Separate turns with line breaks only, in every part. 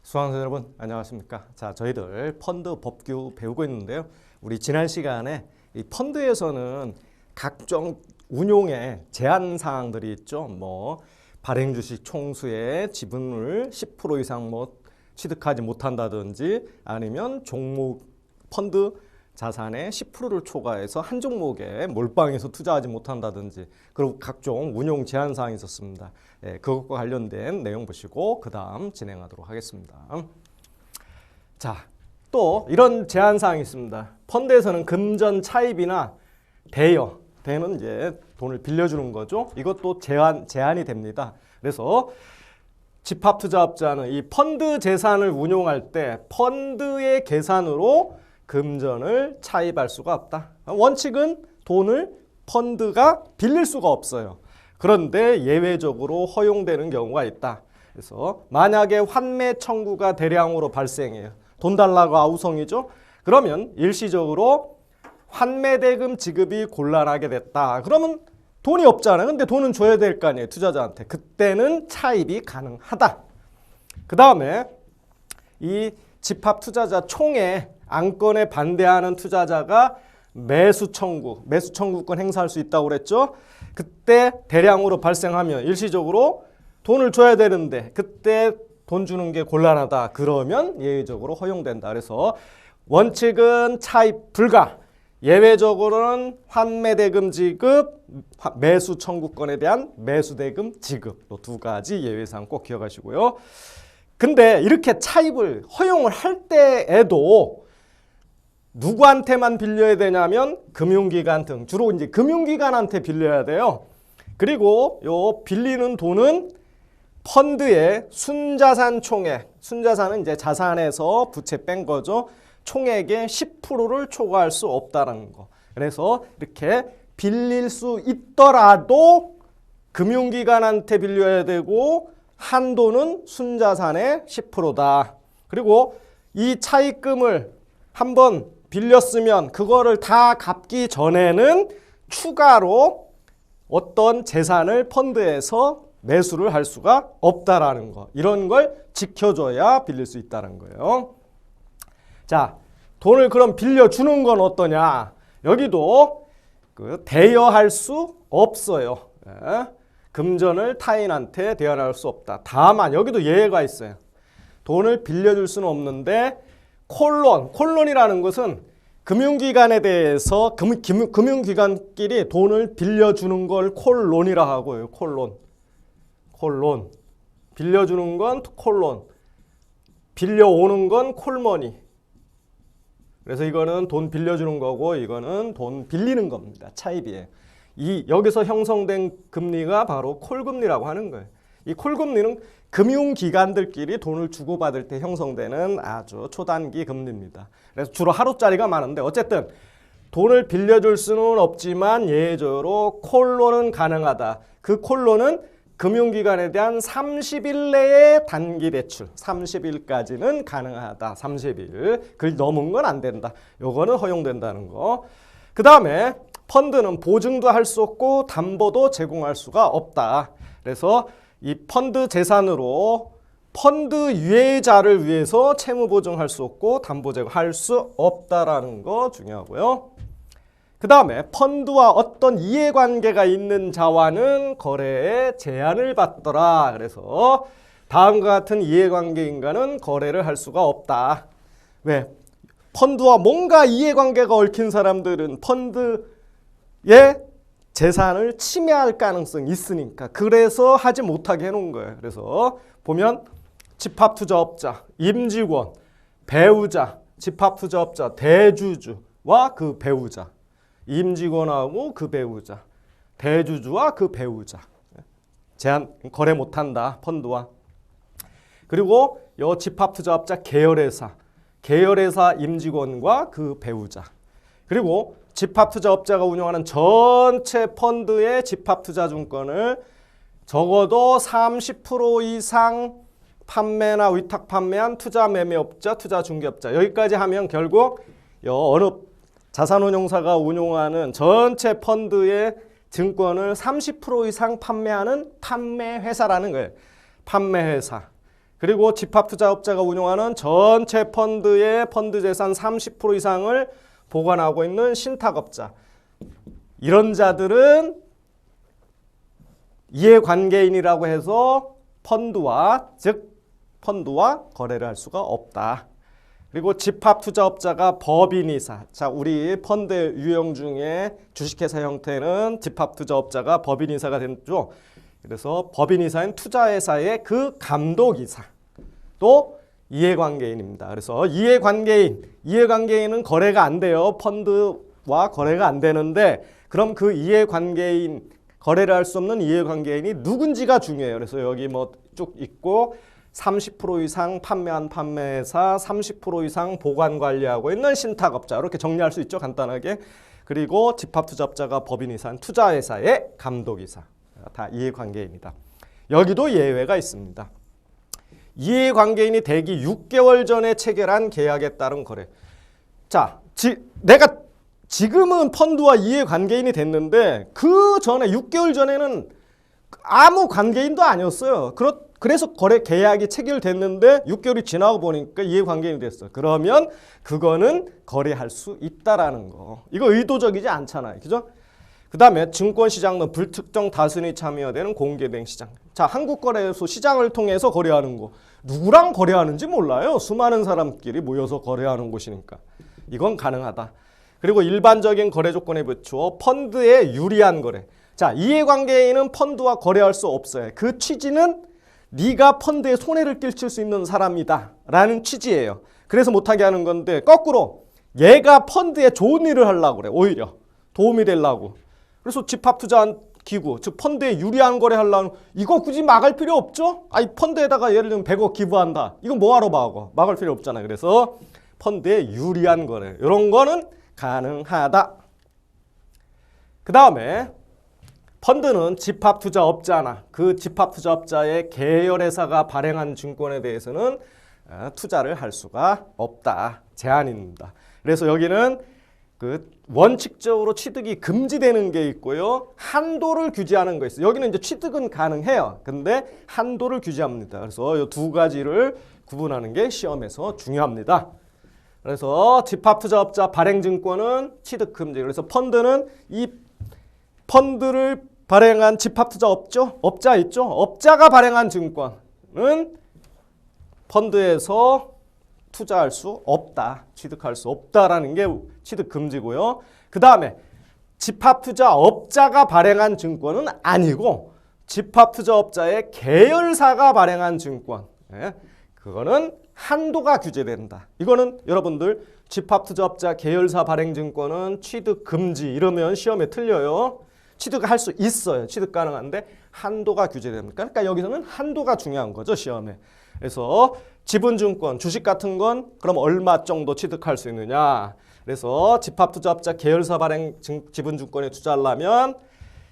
수강생 여러분 안녕하십니까? 자, 저희들 펀드 법규 배우고 있는데요. 우리 지난 시간에 이 펀드에서는 각종 운용에 제한 사항들이 있죠. 뭐 발행 주식 총수의 지분을 10% 이상 취득하지 못한다든지, 아니면 종목 펀드 자산의 10%를 초과해서 한 종목에 몰빵해서 투자하지 못한다든지, 그리고 각종 운용 제한 사항이 있었습니다. 그것과 관련된 내용 보시고 그 다음 진행하도록 하겠습니다. 자, 또 이런 제한 사항이 있습니다. 펀드에서는 금전 차입이나 대여는 이제 돈을 빌려주는 거죠. 이것도 제한이 됩니다. 그래서 집합투자업자는 이 펀드 재산을 운용할 때 펀드의 계산으로 금전을 차입할 수가 없다. 원칙은 돈을 펀드가 빌릴 수가 없어요. 그런데 예외적으로 허용되는 경우가 있다. 그래서 만약에 환매 청구가 대량으로 발생해요. 돈 달라고 아우성이죠. 그러면 일시적으로 환매대금 지급이 곤란하게 됐다. 그러면 돈이 없잖아요. 근데 돈은 줘야 될 거 아니에요, 투자자한테. 그때는 차입이 가능하다. 그 다음에 이 집합투자자 총회 안건에 반대하는 투자자가 매수 청구권 행사할 수 있다고 그랬죠. 그때 대량으로 발생하면 일시적으로 돈을 줘야 되는데 그때 돈 주는 게 곤란하다. 그러면 예외적으로 허용된다. 그래서 원칙은 차입 불가, 예외적으로는 환매대금 지급, 매수 청구권에 대한 매수대금 지급, 이 두 가지 예외사항 꼭 기억하시고요. 근데 이렇게 차입을 허용을 할 때에도 누구한테만 빌려야 되냐면 금융기관 등, 주로 이제 금융기관한테 빌려야 돼요. 그리고 요 빌리는 돈은 펀드의 순자산 총액, 순자산은 이제 자산에서 부채 뺀 거죠. 총액의 10%를 초과할 수 없다라는 거. 그래서 이렇게 빌릴 수 있더라도 금융기관한테 빌려야 되고 한도는 순자산의 10%다. 그리고 이 차입금을 한번 빌렸으면 그거를 다 갚기 전에는 추가로 어떤 재산을 펀드에서 매수를 할 수가 없다라는 거. 이런 걸 지켜줘야 빌릴 수 있다는 거예요. 자, 돈을 그럼 빌려주는 건 어떠냐? 여기도 대여할 수 없어요. 금전을 타인한테 대여할 수 없다. 다만 여기도 예외가 있어요. 돈을 빌려줄 수는 없는데 콜론이라는 것은 금융기관에 대해서 금융기관끼리 돈을 빌려주는 걸 콜론이라 하고요. 콜론. 빌려주는 건 콜론. 빌려오는 건 콜머니. 그래서 이거는 돈 빌려주는 거고 이거는 돈 빌리는 겁니다. 차입이에요. 여기서 형성된 금리가 바로 콜금리라고 하는 거예요. 이 콜금리는 금융기관들끼리 돈을 주고받을 때 형성되는 아주 초단기 금리입니다. 그래서 주로 하루짜리가 많은데 어쨌든 돈을 빌려줄 수는 없지만 예외적으로 콜론은 가능하다. 그 콜론은 금융기관에 대한 30일 내의 단기 대출, 30일까지는 가능하다. 30일. 그걸 넘은 건 안 된다. 요거는 허용된다는 거. 그 다음에 펀드는 보증도 할 수 없고 담보도 제공할 수가 없다. 그래서 이 펀드 재산으로 펀드 유해자를 위해서 채무 보증할 수 없고 담보 제공할 수 없다라는 거 중요하고요. 그 다음에 펀드와 어떤 이해관계가 있는 자와는 거래에 제한을 받더라. 그래서 다음과 같은 이해관계인과는 거래를 할 수가 없다. 왜? 펀드와 뭔가 이해관계가 얽힌 사람들은 펀드의 재산을 침해할 가능성이 있으니까 그래서 하지 못하게 해놓은 거예요. 그래서 보면 집합투자업자, 임직원, 배우자, 집합투자업자, 대주주와 그 배우자, 임직원하고 그 배우자, 대주주와 그 배우자 제한 거래 못한다. 펀드와. 그리고 요 집합투자업자 계열회사 임직원과 그 배우자, 그리고 집합투자업자가 운영하는 전체 펀드의 집합투자증권을 적어도 30% 이상 판매나 위탁 판매한 투자매매업자, 투자중개업자, 여기까지 하면 결국 어느 자산운용사가 운용하는 전체 펀드의 증권을 30% 이상 판매하는 판매회사라는 거예요. 판매회사. 그리고 집합투자업자가 운용하는 전체 펀드의 펀드 재산 30% 이상을 보관하고 있는 신탁업자. 이런 자들은 이해관계인이라고 해서 펀드와 거래를 할 수가 없다. 그리고 집합투자업자가 법인이사. 자, 우리 펀드 유형 중에 주식회사 형태는 집합투자업자가 법인이사가 됐죠. 그래서 법인이사인 투자회사의 그 감독이사. 또 이해관계인입니다. 그래서 이해관계인은 거래가 안 돼요. 펀드와 거래가 안 되는데 그럼 그 이해관계인, 거래를 할 수 없는 이해관계인이 누군지가 중요해요. 그래서 여기 뭐 쭉 있고 30% 이상 판매한 판매사, 30% 이상 보관 관리하고 있는 신탁업자, 이렇게 정리할 수 있죠, 간단하게. 그리고 집합투자업자가 법인이사인 투자회사의 감독이사, 다 이해관계인이다. 여기도 예외가 있습니다. 이해관계인이 되기 6개월 전에 체결한 계약에 따른 거래. 자, 내가 지금은 펀드와 이해관계인이 됐는데 그 전에 6개월 전에는 아무 관계인도 아니었어요. 그래서 거래 계약이 체결됐는데 6개월이 지나고 보니까 이해관계인이 됐어요. 그러면 그거는 거래할 수 있다라는 거. 이거 의도적이지 않잖아요. 그죠? 그 다음에 증권시장은 불특정 다수인이 참여되는 공개된 시장. 자, 한국거래소 시장을 통해서 거래하는 거. 누구랑 거래하는지 몰라요. 수많은 사람끼리 모여서 거래하는 곳이니까. 이건 가능하다. 그리고 일반적인 거래 조건에 비추어 펀드에 유리한 거래. 자, 이해관계인은 펀드와 거래할 수 없어요. 그 취지는 네가 펀드에 손해를 끼칠 수 있는 사람이다 라는 취지예요. 그래서 못하게 하는 건데 거꾸로 얘가 펀드에 좋은 일을 하려고 그래. 오히려 도움이 되려고. 그래서 집합투자한 기구, 즉 펀드에 유리한 거래 하려면 이거 굳이 막을 필요 없죠? 이 펀드에다가 예를 들면 100억 기부한다. 이거 뭐하러 막을 필요 없잖아요. 그래서 펀드에 유리한 거래. 이런 거는 가능하다. 그 다음에 펀드는 집합투자업자나 그 집합투자업자의 계열회사가 발행한 증권에 대해서는 투자를 할 수가 없다. 제한입니다. 그래서 여기는 그 원칙적으로 취득이 금지되는 게 있고요. 한도를 규제하는 거 있어요. 여기는 이제 취득은 가능해요. 근데 한도를 규제합니다. 그래서 이 두 가지를 구분하는 게 시험에서 중요합니다. 그래서 집합투자업자 발행증권은 취득 금지. 그래서 펀드는 이 펀드를 발행한 집합투자업자 있죠? 업자가 발행한 증권은 펀드에서 투자할 수 없다. 취득할 수 없다라는 게 취득 금지고요. 그 다음에 집합투자업자가 발행한 증권은 아니고 집합투자업자의 계열사가 발행한 증권. 그거는 한도가 규제된다. 이거는 여러분들 집합투자업자 계열사 발행증권은 취득 금지 이러면 시험에 틀려요. 취득할 수 있어요. 취득 가능한데 한도가 규제됩니다. 그러니까 여기서는 한도가 중요한 거죠, 시험에. 그래서 지분증권, 주식 같은 건 그럼 얼마 정도 취득할 수 있느냐. 그래서 집합투자업자 계열사 발행 지분증권에 투자하려면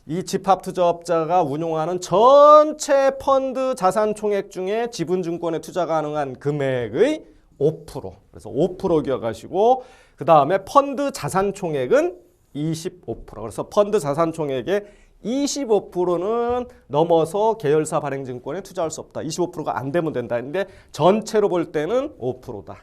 이 집합투자업자가 운용하는 전체 펀드 자산 총액 중에 지분증권에 투자 가능한 금액의 5%. 그래서 5% 기억하시고 그 다음에 펀드 자산 총액은 25%. 그래서 펀드 자산 총액의 25%는 넘어서 계열사 발행증권에 투자할 수 없다. 25%가 안 되면 된다 했는데 전체로 볼 때는 5%다.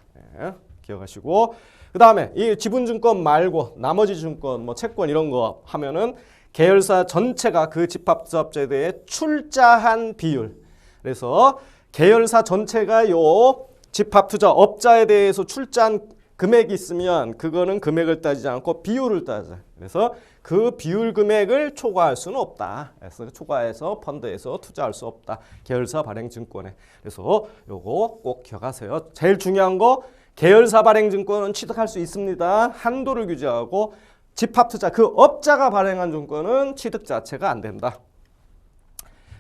기억하시고 그 다음에 이 지분증권 말고 나머지 증권, 뭐 채권 이런 거 하면은 계열사 전체가 그 집합투자업자에 대해 출자한 비율. 그래서 계열사 전체가 요 집합투자업자에 대해서 출자한 금액이 있으면 그거는 금액을 따지지 않고 비율을 따져. 그래서 그 비율 금액을 초과할 수는 없다. 그래서 초과해서 펀드에서 투자할 수 없다. 계열사 발행증권에. 그래서 요거 꼭 기억하세요. 제일 중요한 거 계열사 발행증권은 취득할 수 있습니다. 한도를 규제하고 집합투자 그 업자가 발행한 증권은 취득 자체가 안 된다.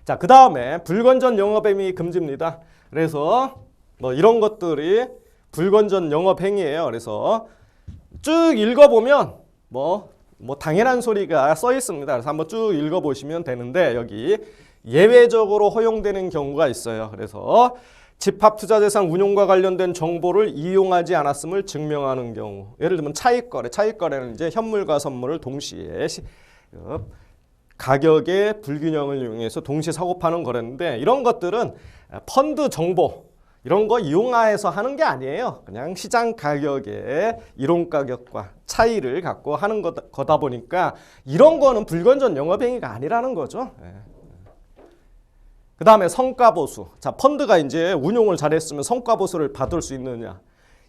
자, 그 다음에 불건전 영업행위 금지입니다. 그래서 뭐 이런 것들이 불건전 영업행위예요. 그래서 쭉 읽어보면 뭐 당연한 소리가 써 있습니다. 그래서 한번 쭉 읽어보시면 되는데 여기 예외적으로 허용되는 경우가 있어요. 그래서 집합투자재산 운용과 관련된 정보를 이용하지 않았음을 증명하는 경우. 예를 들면 차익거래. 차익거래는 이제 현물과 선물을 동시에 가격의 불균형을 이용해서 동시에 사고 파는 거래인데 이런 것들은 펀드 정보, 이런 거 이용해서 하는 게 아니에요. 그냥 시장 가격의 이론 가격과 차이를 갖고 하는 거다 보니까 이런 거는 불건전 영업행위가 아니라는 거죠. 그 다음에 성과보수. 자, 펀드가 이제 운용을 잘했으면 성과보수를 받을 수 있느냐.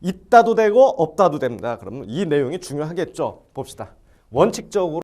있다도 되고 없다도 됩니다. 그러면 이 내용이 중요하겠죠. 봅시다. 원칙적으로